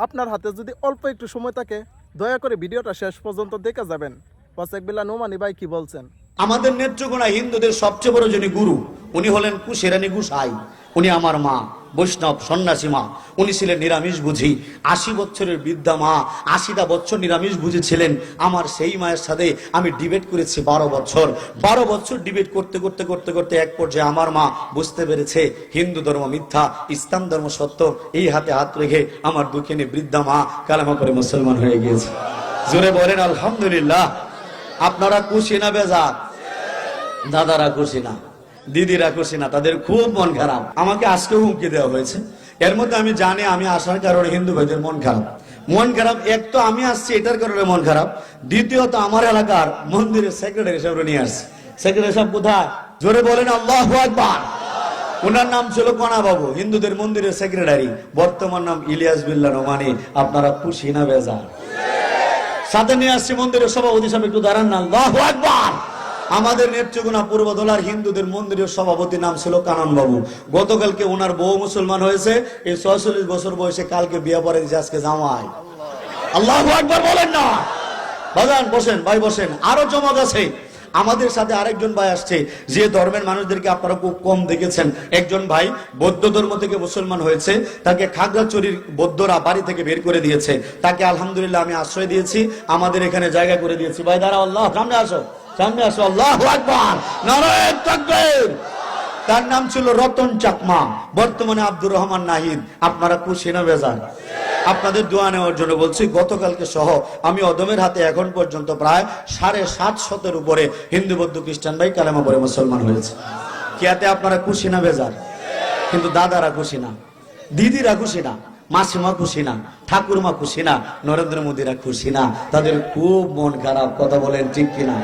আপনার হাতে যদি অল্প একটু সময় থাকে দয়া করে ভিডিওটা শেষ পর্যন্ত দেখে যাবেন। ওয়াসেক বিল্লাহ নোমানি ভাই কি বলছেন? আমাদের নেত্রকোনা হিন্দুদের সবচেয়ে বড় যিনি গুরু, উনি হলেন কুশেরানী গুসাই। উনি আমার মা, বৈষ্ণব সন্ন্যাসী মা। উনি ছিলেন নিরামিষ বুঝি, 80 বছরের বৃদ্ধা মা, 80টা বছর নিরামিষ বুঝি ছিলেন। আমার সেই মায়ের সাথে আমি ডিবেট করেছি 12 বছর। 12 বছর ডিবেট করতে করতে করতে করতে এক পর্যায়ে আমার মা বুঝতে পেরেছে হিন্দু ধর্ম মিথ্যা, ইসলাম ধর্ম সত্য। এই হাতে হাত রেখে আমার দুঃখিনী বৃদ্ধা মা কালেমা পড়ে মুসলমান হয়ে গিয়েছে। জোরে বলেন আলহামদুলিল্লাহ। আপনারা খুশি না বেজার? দাদারা খুশি না, দিদিরা খুশি না, তাদের খুব মন খারাপ। আমাকে আজকে হুমকি দেওয়া হয়েছে। এর মধ্যে আমি জানি আমি আসার কারণে হিন্দু ভাইদের মন খারাপ। মন খারাপ, এক তো আমি আসছি এটার কারণে মন খারাপ, দ্বিতীয়ত আমার এলাকার মন্দিরের সেক্রেটারি সাহেব নিয়ে আসছে। সেক্রেটারি সাহেব কোথায়? জোরে বলেন আল্লাহু আকবার। ওনার নাম ছিল কণা বাবু, হিন্দুদের মন্দিরের সেক্রেটারি। বর্তমান নাম ইলিয়াস বিল্লাহ নোমানি। আপনারা খুশি না বেজার? সাথে নিয়ে আসছে মন্দিরের সভাপতি সাহেব, একটু দাঁড়ান না। আল্লাহু আকবার। আমাদের নেত্রকোনা পূর্বদলার হিন্দুদের মন্দিরের সভাপতি নাম ছিল কানন বাবু। গতকালকে ওনার বউ মুসলমান হয়েছে। এই 46 বছর বয়সে কালকে বিয়ে পড়ে দিয়েছে, আজকে জামাই। আল্লাহু আকবার বলেন না। বাজান বসেন, ভাই বসেন। আরো চমক আছে। আমাদের সাথে আরেকজন ভাই আসছে, যে ধর্মের মানুষদেরকে আপনারা খুব কম দেখেছেন। একজন ভাই বৌদ্ধ ধর্ম থেকে মুসলমান হয়েছে, তাকে খাগড়াছড়ির বৌদ্ধরা বাড়ি থেকে বের করে দিয়েছে। তাকে আলহামদুলিল্লাহ আমি আশ্রয় দিয়েছি, আমাদের এখানে জায়গা করে দিয়েছি। ভাই দাঁড়া, আল্লাহ সামনে আসো, সামনে আসো। আল্লাহু আকবার, নারায়ে তাকবীর। তার নাম ছিল রতন চাকমা, বর্তমানে আব্দুর রহমান নাহিদ। আপনারা খুশি না বেজার? আপনাদের দোয়া নেওয়ার জন্য বলছি, গতকালকে সহ আমি অদমের হাতে এখন পর্যন্ত প্রায় 750 উপরে হিন্দু বৌদ্ধ খ্রিস্টান ভাই কালেমা পড়ে মুসলমান হয়েছে। কিয়াতে আপনারা খুশি না বেজার? কিন্তু দাদারা খুশি না, দিদিরা খুশি না, মাসিমা খুশি না, ঠাকুরমা খুশি না, নরেন্দ্র মোদীরা খুশি না। তাদের খুব মন খারাপ। কথা বলেন ঠিক কিনা?